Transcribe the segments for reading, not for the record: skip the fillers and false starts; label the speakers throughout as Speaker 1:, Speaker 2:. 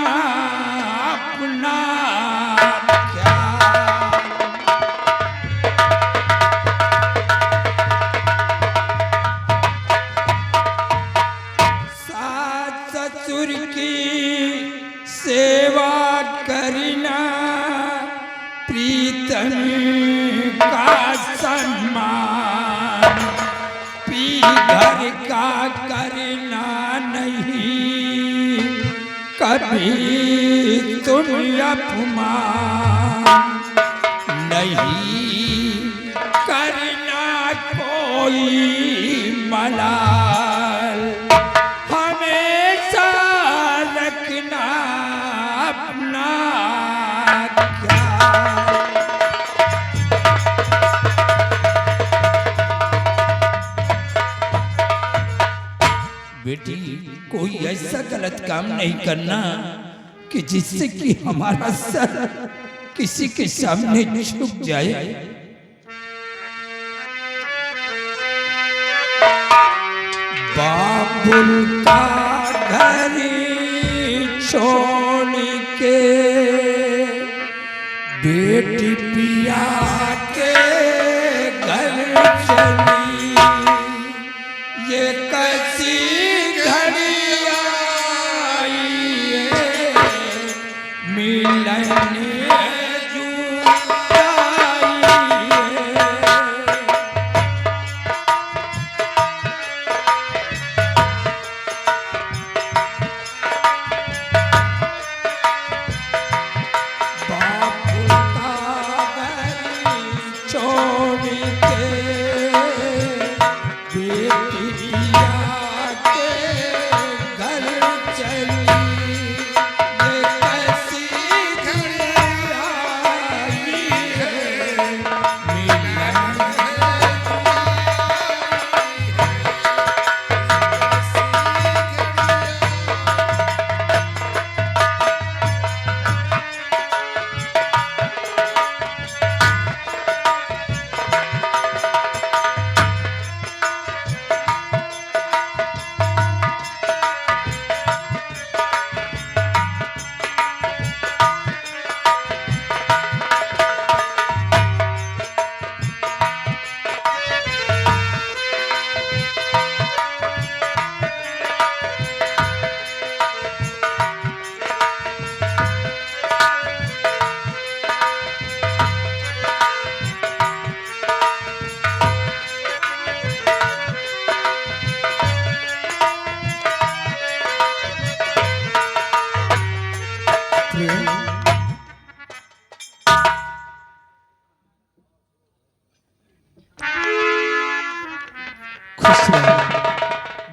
Speaker 1: अपना ससुर की सेवा करना प्रीतम का सम्मान, पी घर का करना नहीं कभी तुम अपमान, नहीं करना कोई मलाल, हमेशा रखना अपना ख्याल। बेटी, कोई ऐसा गलत काम नहीं करना कि जिससे कि हमारा सर किसी के सामने झुक जाए। बाबुल का घर छोड़ के बेटी पिया के घर चली, ये कैसी घड़ी आई है मिलन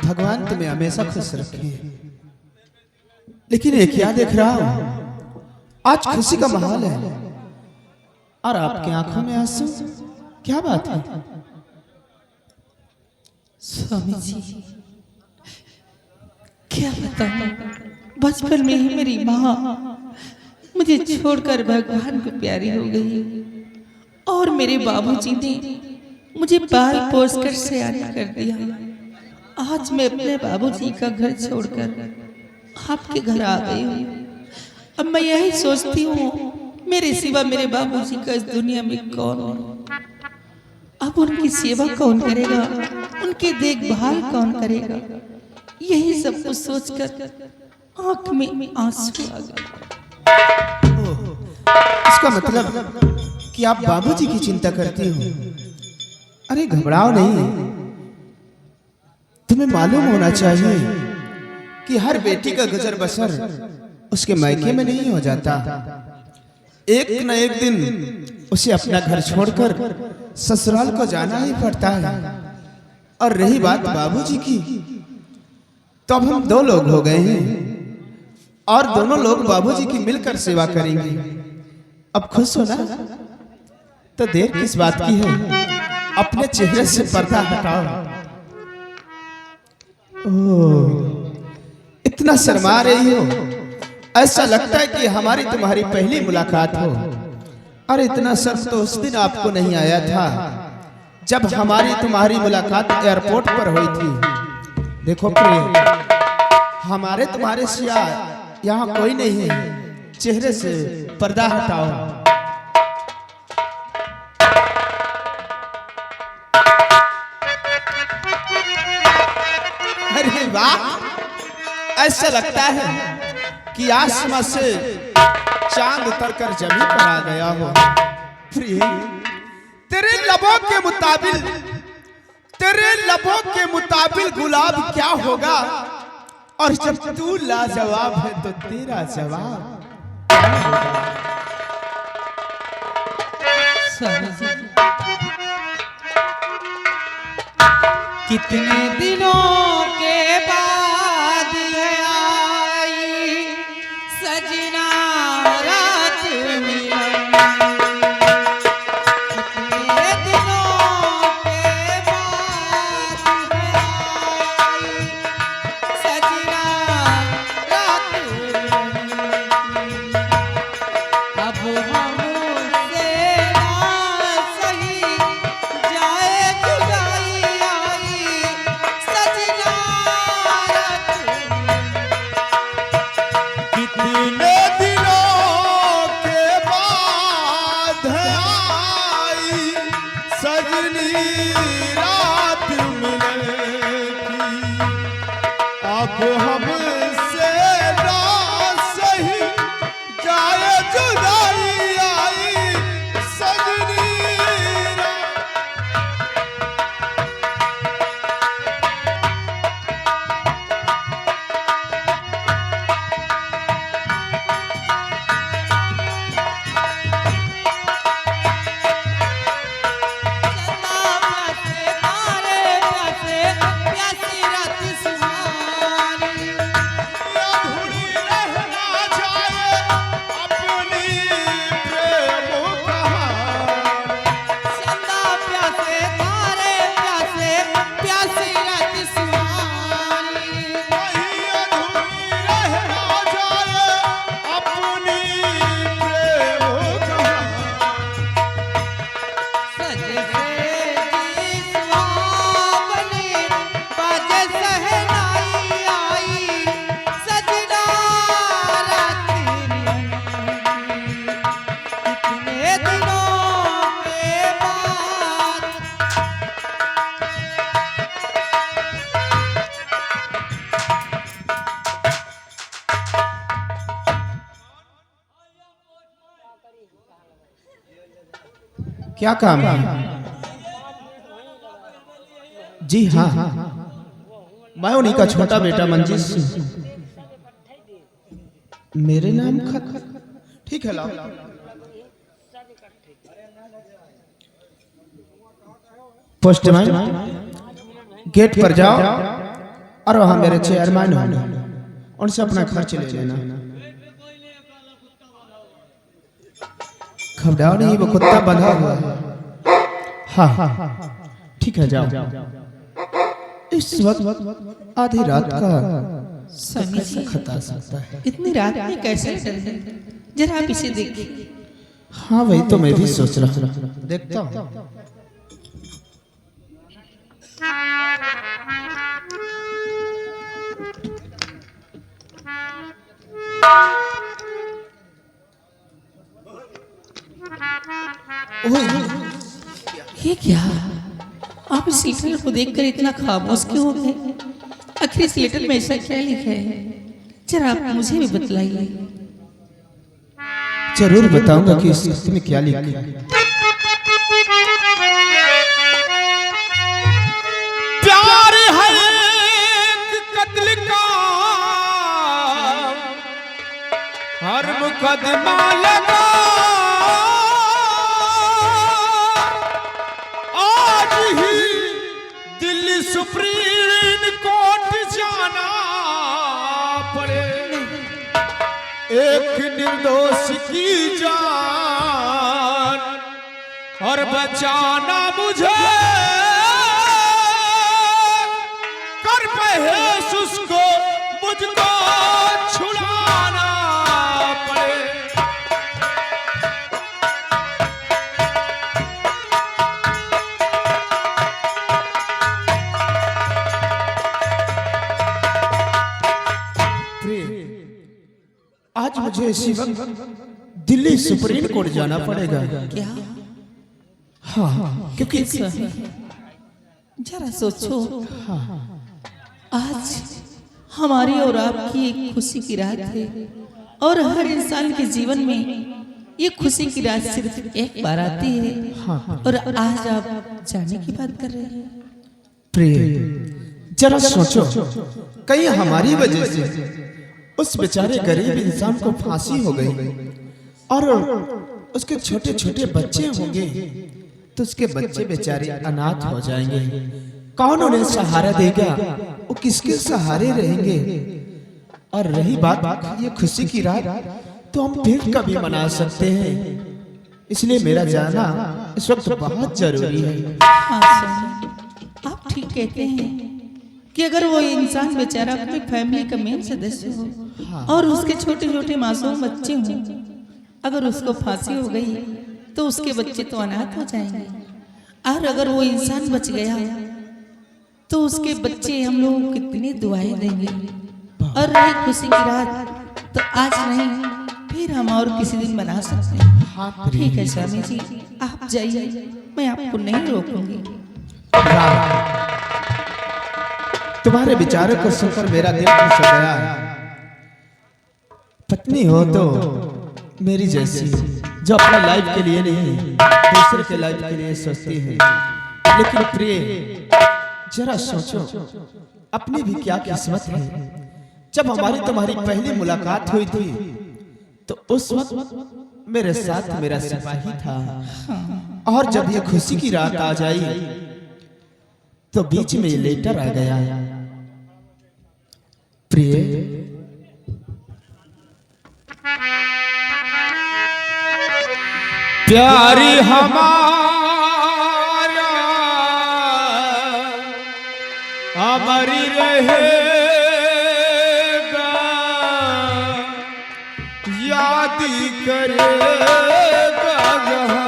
Speaker 2: भगवान तुम्हें हमेशा खुश रखे। लेकिन ये क्या देख रहा हूं? आज खुशी का माहौल है और आपकी आंखों में आंसू, क्या बात है?
Speaker 3: स्वामी जी, क्या बताऊं, बचपन में ही मेरी माँ मुझे छोड़कर भगवान को प्यारी हो गई और मेरे बाबूजी ने मुझे पाल पोस कर सयाना कर दिया। आज मैं अपने बाबूजी का घर छोड़कर आपके घर आ गई हूँ। अब मैं यही सोचती हूँ, मेरे सिवा मेरे बाबूजी का इस दुनिया में कौन है? अब उनकी सेवा कौन करेगा, उनकी देखभाल कौन करेगा? यही सब कुछ सोचकर आंख में आंसू आ गए।
Speaker 2: इसका मतलब कि आप बाबूजी की चिंता करती हो। अरे घबराओ नहीं, तुम्हें मालूम होना चाहिए कि हर बेटी का गुजर बसर उसके मायके में नहीं हो जाता। एक न एक दिन उसे अपना घर छोड़कर ससुराल को जाना ही पड़ता है। और रही बात बाबूजी की, तो अब हम दो लोग हो गए हैं और दोनों लोग बाबूजी की मिलकर सेवा करेंगे। अब खुश हो ना? तो देर किस बात की है? अपने चेहरे से पर्दा हटाओ। ओह, इतना शर्मा रही हो, ऐसा लगता है कि हमारी तुम्हारी पहली मुलाकात हो। अरे इतना शर्म तो उस दिन आपको नहीं आया था जब हमारी तुम्हारी मुलाकात एयरपोर्ट पर हुई थी। देखो प्रिय, हमारे तुम्हारे सिवा यहाँ कोई नहीं है, चेहरे से पर्दा हटाओ। अरे वाह, ऐसा लगता है कि आसमां से चांद उतरकर जमीन पर आ गया हो। प्रिय, तेरे लबों के मुताबिक गुलाब क्या होगा, और जब तू लाजवाब है तो तेरा जवाब क्या होगा?
Speaker 3: कितने दिनों के बाद है आई सजना रात मिलन। कितने दिनों के बाद है आई सजना रात मिलन। अब हमसे ना सही जाए जुदाई आई सजना रात मिलन।
Speaker 2: कितने दिनों के बाद है आई सजनी रात मिलेगी, अब हमसे ना सही जाए जुदाई आई सजनी रात। अधूरी रह ना जाए अपनी प्रेम कहानी, अधूरी रह ना जाए अपनी प्रेम कहानी। क्या काम है? जी हाँ, मैं उन्हीं का छोटा बेटा मंजीत सिंह। मेरे नाम खत? ठीक है, लाओ। पोस्टमैन, गेट पर जाओ और वहां मेरे चेयरमैन होंगे, उनसे अपना खर्च ले लेना। घबराओ नहीं, वो कुत्ता बंधा हुआ है। हाँ, ठीक है, जाओ। इस वक्त आधी रात का
Speaker 3: समय
Speaker 2: खता सकता है।
Speaker 3: इतनी रात में कैसे चले? जरा आप इसे देखिए।
Speaker 2: हाँ, वही तो मैं भी सोच रहा हूँ। देखता हूँ।
Speaker 3: ये क्या? आप इस लेटर को देखकर इतना खामोश क्यों हो गए? आखिर इस लेटर में ऐसा क्या लिखा है? जरा आप मुझे भी बतलाइए।
Speaker 2: जरूर बताऊंगा कि इस लिस्ट में क्या लिखा है। प्यार है एक कत्ल का, हर मुकदमा लगा, आज ही दिल्ली सुप्रीम कोर्ट जाना पड़े, एक निर्दोष की जान और बचाना मुझे, कर पहेश उसको मुझको छुड़ाना पड़े। आज मुझे इसी वक्त दिल्ली सुप्रीम कोर्ट जाना पड़ेगा।
Speaker 3: क्या?
Speaker 2: हाँ, क्योंकि
Speaker 3: जरा सोचो, आज हमारी और आपकी एक खुशी की रात है, और हर इंसान के जीवन में ये खुशी की रात सिर्फ एक बार आती है। और आज आप जाने की बात कर रहे हैं।
Speaker 2: प्रिय, जरा सोचो, कहीं हमारी वजह से उस बेचारे गरीब इंसान को फांसी हो गई और उसके छोटे छोटे बच्चे होंगे, तो उसके बच्चे बेचारे अनाथ हो जाएंगे। कौन उन्हें सहारा देगा? वो किसके सहारे रहेंगे? और रही बात ये खुशी की रात, तो हम फिर कभी मना सकते हैं। इसलिए मेरा जाना इस वक्त बहुत जरूरी है।
Speaker 3: हाँ सर, आप ठीक कहते हैं कि अगर वो इंसान बेचारा अपनी फैमिली का मेन सदस्य हो और उसके छोटे छोटे मासूम बच्चे हों, अगर उसको फांसी हो गई तो उसके बच्चे तो अनाथ हो जाएंगे। और अगर वो इंसान बच गया तो उसके बच्चे हम लोगों को कितनी दुआएं देंगे। और रही खुशी की रात, तो आज नहीं फिर हम और किसी दिन बना सकते हैं। ठीक है स्वामी जी, आप जाइए, मैं आपको नहीं रोकूंगी।
Speaker 2: तुम्हारे विचारों को सुनकर मेरा दिल खुश हो गया। पत्नी हो तो मेरी जैसी, जो अपने लाइफ के लिए नहीं दूसरे के लाइफ के लिए सोचती है। लेकिन प्रिय, जरा सोचो, अपनी भी क्या किस्मत है। जब हमारी तुम्हारी पहली मुलाकात हुई थी तो उस वक्त मेरे साथ मेरा सिपाही था, और जब ये खुशी की रात आ जाई तो बीच में लेटर आ गया। प्रिय, प्यारी हमारा हमारी रहेगा, याद करेगा जहां।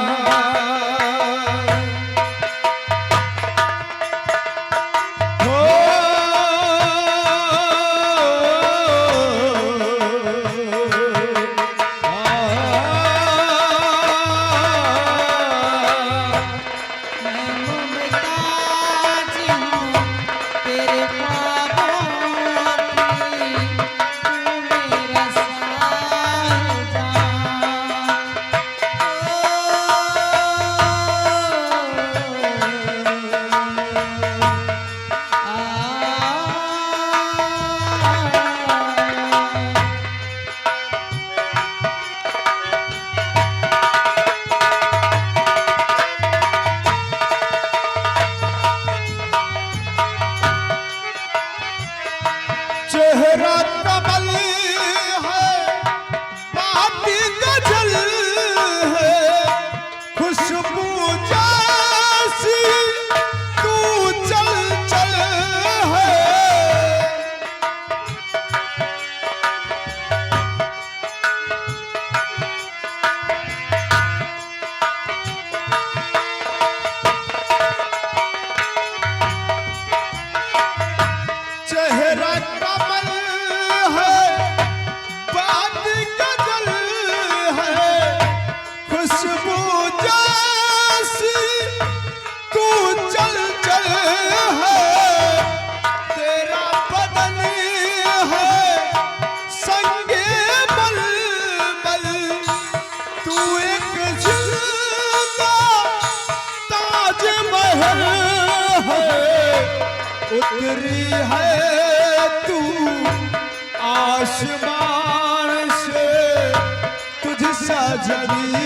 Speaker 2: चेहरा कमल है, बाती गजल है, खुशबू जैसी तू चल चल है। चेहरा कमल है, बात गजल है, खुशबू जैसी तू चल चल है। तेरा बदन है संगे बलबल, तू एक जिंदा ताजमहल है। उतरी है तू आसमान से, तुझ सा जबी